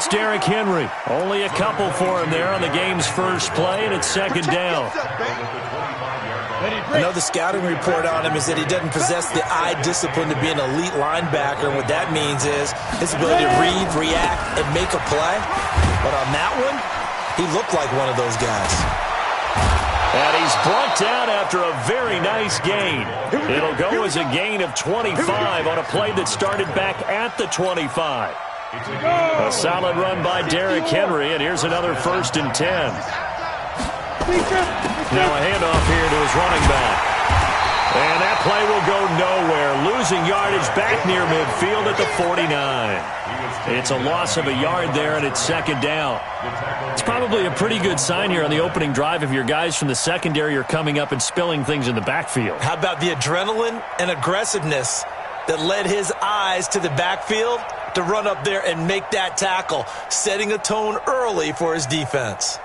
it's Derrick Henry. Only a couple for him there on the game's first play, and it's second down. I know the scouting report on him is that he doesn't possess the eye discipline to be an elite linebacker. And what that means is his ability to read, react, and make a play. But on that one, he looked like one of those guys. And he's brought down after a very nice gain. It'll go as a gain of 25 on a play that started back at the 25. A solid run by Derrick Henry, and here's another 1st and 10. Now a handoff here to his running back. And that play will go nowhere. Losing yardage back near midfield at the 49. It's a loss of a yard there, and it's second down. It's probably a pretty good sign here on the opening drive if your guys from the secondary are coming up and spilling things in the backfield. How about the adrenaline and aggressiveness that led his eyes to the backfield to run up there and make that tackle, setting a tone early for his defense.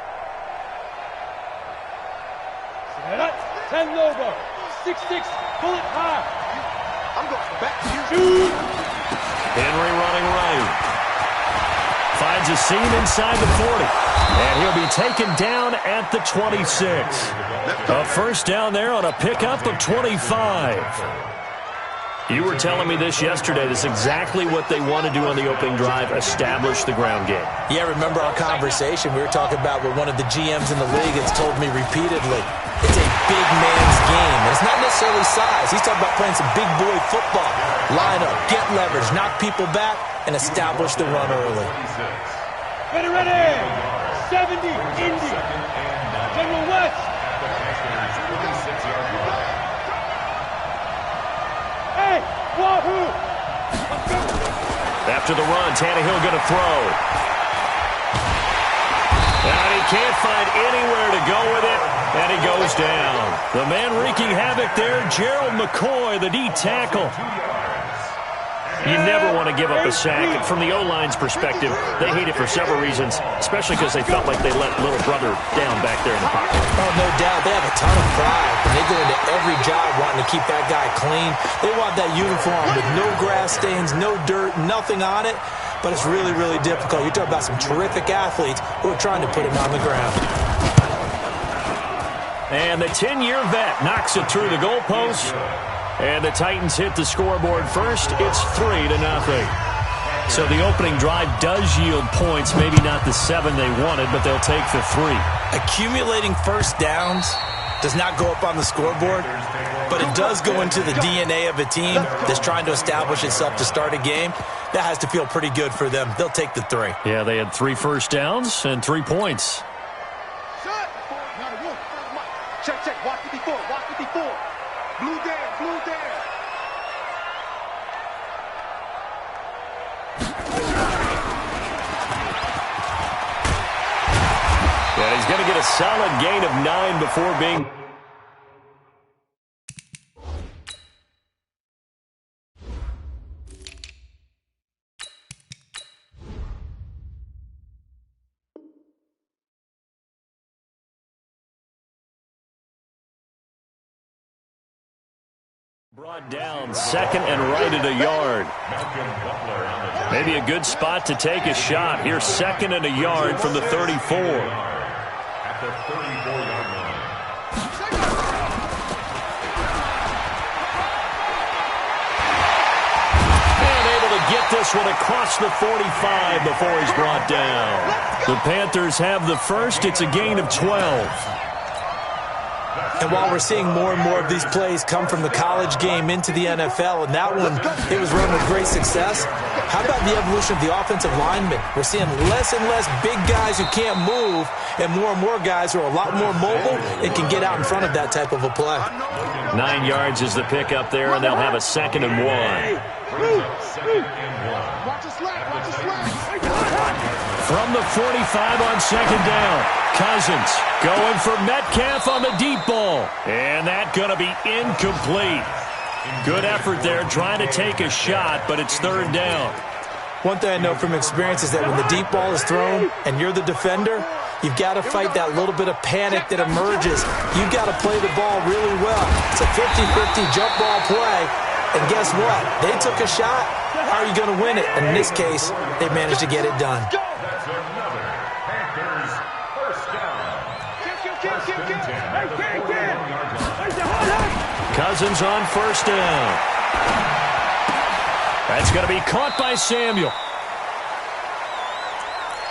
10 over, 6-6, pull it high. I'm going back to you. Henry running right. Finds a seam inside the 40. And he'll be taken down at the 26. A first down there on a pickup of 25. You were telling me this yesterday. This is exactly what they want to do on the opening drive, establish the ground game. Yeah, remember our conversation? We were talking about what one of the GMs in the league has told me repeatedly. It's a big man's game. And it's not necessarily size. He's talking about playing some big boy football. Line up, get leverage, knock people back, and establish the run early. Ready. 70, Indy. General West. Hey, Wahoo. After the run, Tannehill going to throw. And he can't find anywhere to go with it, and he goes down. The man wreaking havoc there, Gerald McCoy, the D tackle. You never want to give up a sack. And from the O-line's perspective, they hate it for several reasons, especially because they felt like they let little brother down back there in the pocket. Oh, no doubt. They have a ton of pride. And they go into every job wanting to keep that guy clean. They want that uniform with no grass stains, no dirt, nothing on it. But it's really, really difficult. You're talking about some terrific athletes who are trying to put him on the ground. And the 10-year vet knocks it through the goalpost. And the Titans hit the scoreboard first. It's 3-0. So the opening drive does yield points. Maybe not the 7 they wanted, but they'll take the 3. Accumulating first downs does not go up on the scoreboard, but it does go into the DNA of a team that's trying to establish itself to start a game. That has to feel pretty good for them. They'll take the 3. Yeah, they had 3 first downs and 3 points. Check. Watch it before. Blue down. And he's going to get a solid gain of 9 before being... Brought down, second and right at a yard. Maybe a good spot to take a shot. Here's second and a yard from the 34. At the 34-yard line. And able to get this one across the 45 before he's brought down. The Panthers have the first. It's a gain of 12. And while we're seeing more and more of these plays come from the college game into the NFL, and that one, it was run with great success, how about the evolution of the offensive linemen? We're seeing less and less big guys who can't move, and more guys who are a lot more mobile and can get out in front of that type of a play. 9 yards is the pickup there, and they'll have a second and 1. From the 45 on second down, Cousins going for Metcalf on the deep ball. And that going to be incomplete. Good effort there trying to take a shot, but it's third down. One thing I know from experience is that when the deep ball is thrown and you're the defender, you've got to fight that little bit of panic that emerges. You've got to play the ball really well. It's a 50-50 jump ball play. And guess what? They took a shot. How are you going to win it? And in this case, they managed to get it done. Cousins on first down. That's going to be caught by Samuel.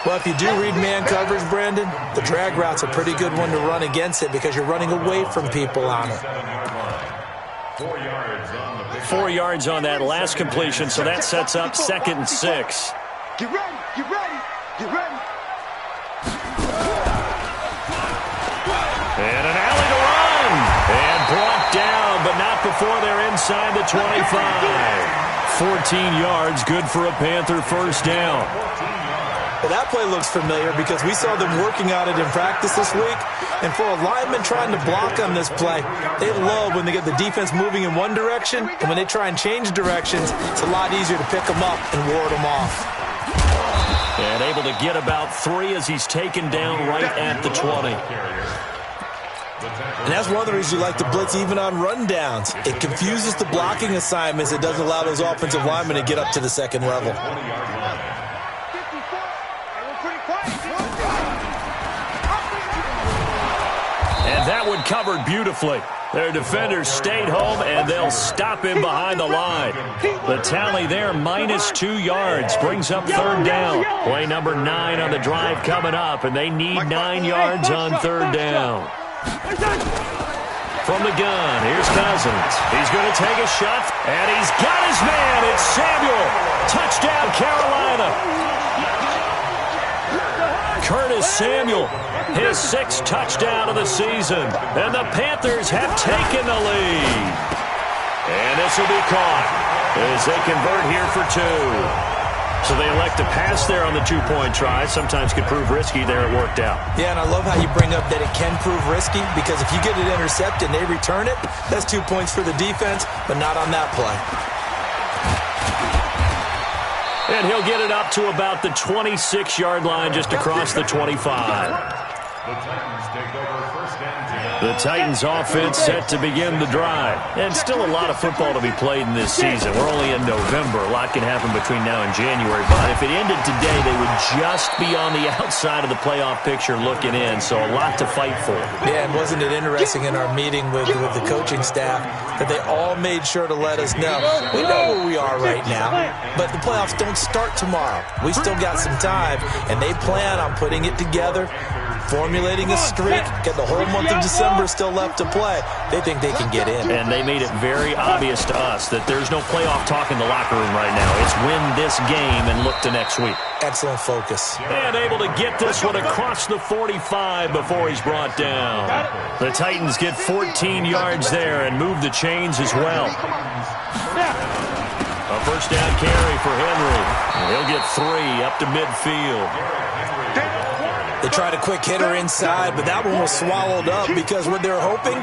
Well, if you do read man coverage, Brandon, the drag route's a pretty good one to run against it because you're running away from people on it. 4 yards on that last completion, so that sets up 2nd and 6. Get ready, get ready, get ready. And an alley to run. And brought down, but not before they're inside the 25. 14 yards, good for a Panther first down. Well, that play looks familiar because we saw them working on it in practice this week. And for a lineman trying to block on this play, they love when they get the defense moving in one direction. And when they try and change directions, it's a lot easier to pick them up and ward them off. And able to get about 3 as he's taken down right at the 20. And that's one of the reasons you like to blitz even on rundowns. It confuses the blocking assignments. It doesn't allow those offensive linemen to get up to the second level. And that one covered beautifully. Their defenders stayed home, and they'll stop him behind the line. The tally there, -2 yards, brings up 3rd down. Play number 9 on the drive coming up, and they need 9 yards on 3rd down. From the gun, here's Cousins. He's going to take a shot, and he's got his man. It's Samuel. Touchdown, Carolina. Curtis Samuel, his 6th touchdown of the season. And the Panthers have taken the lead. And this will be caught as they convert here for 2. So they elect to pass there on the 2-point try. Sometimes could prove risky. There it worked out. Yeah, and I love how you bring up that it can prove risky because if you get it intercepted and they return it, that's 2 points for the defense, but not on that play. And he'll get it up to about the 26-yard line just across the 25. The Titans offense set to begin the drive. And still a lot of football to be played in this season. We're only in November. A lot can happen between now and January. But if it ended today, they would just be on the outside of the playoff picture looking in. So a lot to fight for. Yeah, and wasn't it interesting in our meeting with the coaching staff that they all made sure to let us know. We know where we are right now, but the playoffs don't start tomorrow. We still got some time, and they plan on putting it together, formulating a streak, get the whole month of December still left to play. They think they can get in. And they made it very obvious to us that there's no playoff talk in the locker room right now. It's win this game and look to next week. Excellent focus. And able to get this one across the 45 before he's brought down. The Titans get 14 yards there and move the chains as well. A first down carry for Henry. He'll get 3 up to midfield. They tried a quick hitter inside, but that one was swallowed up because what they're hoping,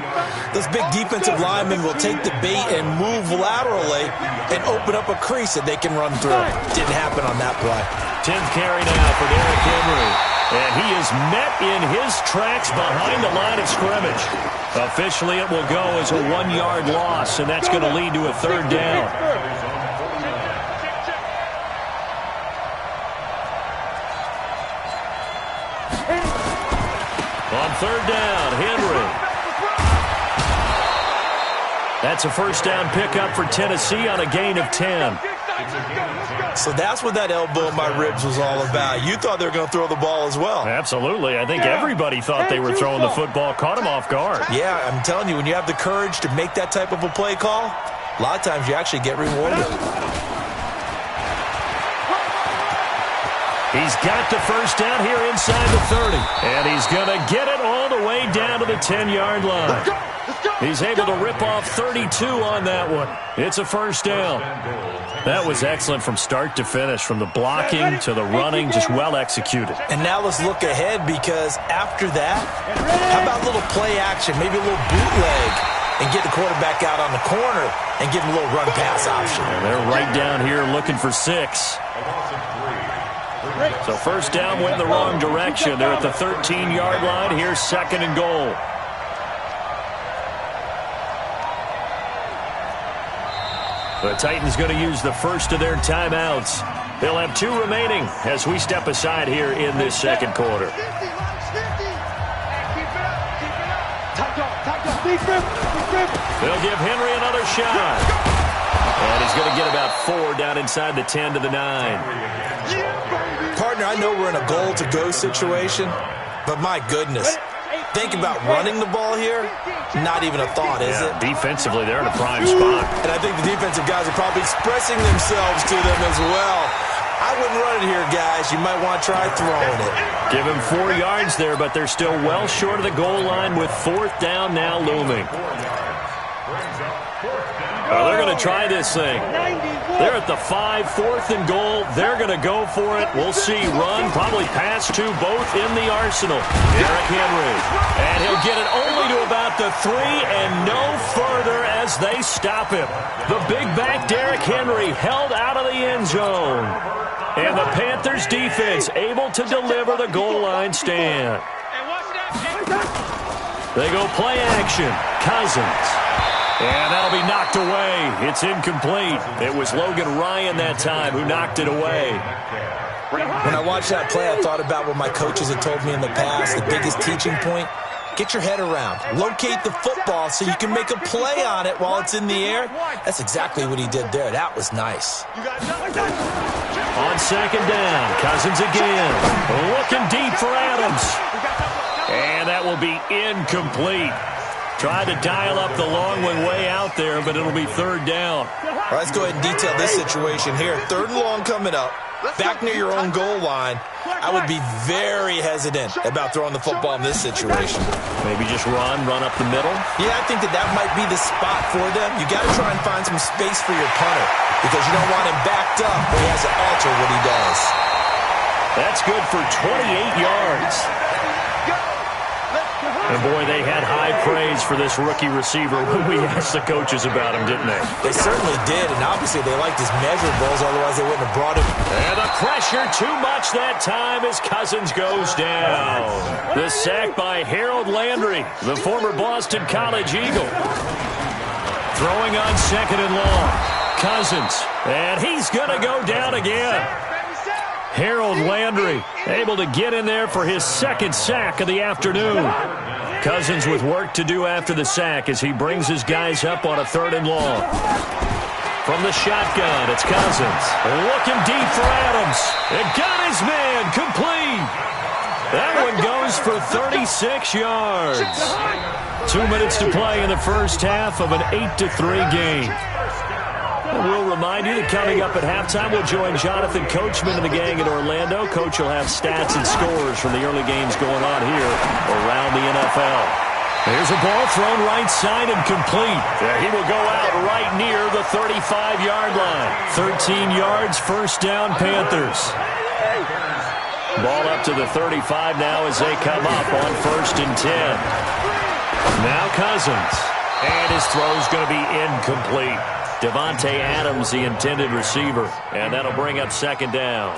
those big defensive linemen will take the bait and move laterally and open up a crease that they can run through. Didn't happen on that play. 10th carry now for Derrick Henry. And he is met in his tracks behind the line of scrimmage. Officially, it will go as a 1-yard loss, and that's going to lead to a 3rd down. On 3rd down, Henry. That's a first down pickup for Tennessee on a gain of 10. So that's what that elbow in my ribs was all about. You thought they were going to throw the ball as well. Absolutely. I think everybody thought they were throwing the football, caught him off guard. Yeah, I'm telling you, when you have the courage to make that type of a play call, a lot of times you actually get rewarded. He's got the first down here inside the 30. And he's going to get it all the way down to the 10-yard line. He's able to rip off 32 on that one. It's a first down. That was excellent from start to finish, from the blocking to the running, just well executed. And now let's look ahead because after that, how about a little play action, maybe a little bootleg, and get the quarterback out on the corner and give him a little run-pass option. And they're right down here looking for 6. So first down went in the wrong direction. They're at the 13-yard line. Here's 2nd and goal. The Titans going to use the first of their timeouts. They'll have 2 remaining as we step aside here in this second quarter. Keep it up. Keep it up. Top dog. Defense. They'll give Henry another shot. And he's going to get about 4 down inside the 10 to the 9. Partner, I know we're in a goal-to-go situation, but my goodness. Think about running the ball here. Not even a thought, is it? Defensively, they're in a prime spot. And I think the defensive guys are probably expressing themselves to them as well. I wouldn't run it here, guys. You might want to try throwing it. Give him 4 yards there, but they're still well short of the goal line with 4th down now looming. Oh, they're going to try this thing. They're at the 5, 4th and goal. They're going to go for it. We'll see. Run, probably pass to both in the arsenal. Derrick Henry. And he'll get it only to about the 3 and no further as they stop him. The big back Derrick Henry held out of the end zone. And the Panthers defense able to deliver the goal line stand. They go play action. Cousins. And that'll be knocked away. It's incomplete. It was Logan Ryan that time who knocked it away. When I watched that play, I thought about what my coaches had told me in the past. The biggest teaching point, get your head around. Locate the football so you can make a play on it while it's in the air. That's exactly what he did there. That was nice. On 2nd down, Cousins again. Looking deep for Adams. And that will be incomplete. Tried to dial up the long one way out there, but it'll be 3rd down. All right, let's go ahead and detail this situation here. 3rd and long coming up. Back near your own goal line. I would be very hesitant about throwing the football in this situation. Maybe just run up the middle? Yeah, I think that might be the spot for them. You got to try and find some space for your punter because you don't want him backed up where he has to alter what he does. That's good for 28 yards. And, boy, they had high praise for this rookie receiver when we asked the coaches about him, didn't they? They certainly did, and obviously they liked his measurables, otherwise they wouldn't have brought him. And the pressure too much that time as Cousins goes down. The sack by Harold Landry, the former Boston College Eagle. Throwing on 2nd and long. Cousins, and he's going to go down again. Harold Landry able to get in there for his 2nd sack of the afternoon. Cousins with work to do after the sack as he brings his guys up on a 3rd and long. From the shotgun, it's Cousins. Looking deep for Adams. It got his man complete. That one goes for 36 yards. 2 minutes to play in the first half of an 8-3 game. And we'll remind you that coming up at halftime, we'll join Jonathan Coachman and the gang in Orlando. Coach will have stats and scores from the early games going on here around the NFL. Here's a ball thrown right side and complete. He will go out right near the 35-yard line. 13 yards, 1st down, Panthers. Ball up to the 35 now as they come up on 1st and 10. Now Cousins. And his throw's going to be incomplete. Devontae Adams, the intended receiver, and that'll bring up 2nd down.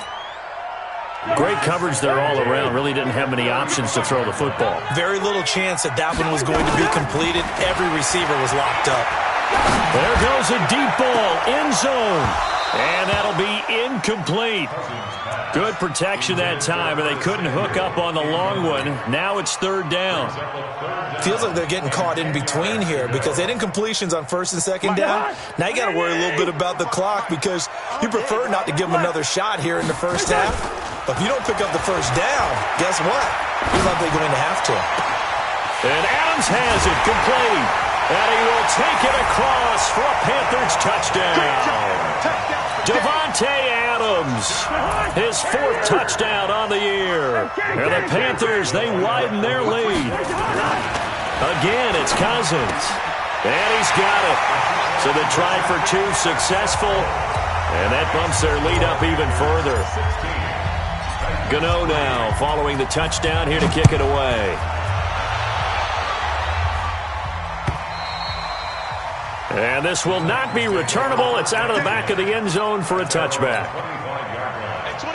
Great coverage there all around. Really didn't have many options to throw the football. Very little chance that one was going to be completed. Every receiver was locked up. There goes a deep ball, end zone, and that'll be incomplete. Good protection that time, and they couldn't hook up on the long one. Now it's 3rd down. Feels like they're getting caught in between here because they didn't incompletions on 1st and 2nd down. Now you got to worry a little bit about the clock because you prefer not to give them another shot here in the first half. But if you don't pick up the 1st down, guess what? You're likely going to have to. And Adams has it complete. And he will take it across for a Panthers touchdown. Devontae Adams, his 4th touchdown on the year. And the Panthers, they widen their lead. Again, it's Cousins. And he's got it. So the try for 2 successful. And that bumps their lead up even further. Gano now following the touchdown here to kick it away. And this will not be returnable. It's out of the back of the end zone for a touchback.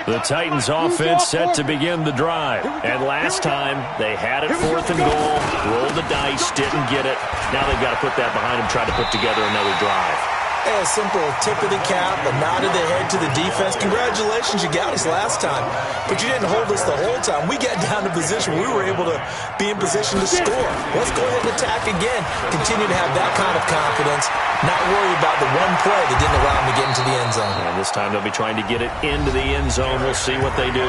The Titans offense set to begin the drive. And last time, they had it 4th and goal, rolled the dice, didn't get it. Now they've got to put that behind them, try to put together another drive. Hey, a simple tip of the cap, a nod of the head to the defense. Congratulations, you got us last time. But you didn't hold us the whole time. We got down to position. We were able to be in position to score. Let's go ahead and attack again. Continue to have that kind of confidence. Not worry about the one play that didn't allow them to get into the end zone. And this time they'll be trying to get it into the end zone. We'll see what they do.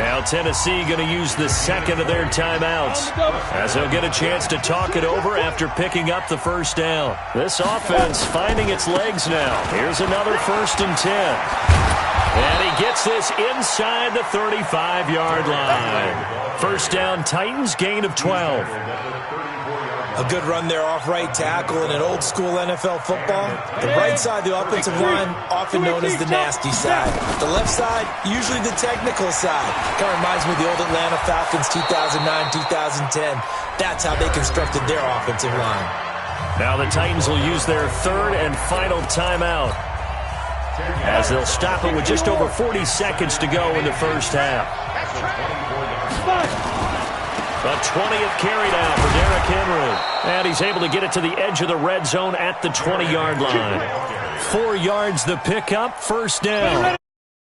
Now Tennessee going to use the second of their timeouts, as they'll get a chance to talk it over after picking up the first down. This offense finding its legs now. Here's another 1st and 10. And he gets this inside the 35-yard line. First down, Titans, gain of 12. A good run there off right tackle in an old-school NFL football. The right side, the offensive line, often known as the nasty side. The left side, usually the technical side. Kind of reminds me of the old Atlanta Falcons 2009-2010. That's how they constructed their offensive line. Now the Titans will use their 3rd and final timeout, as they'll stop it with just over 40 seconds to go in the first half. The 20th carry down for Derrick Henry. And he's able to get it to the edge of the red zone at the 20-yard line. 4 yards the pickup, first down.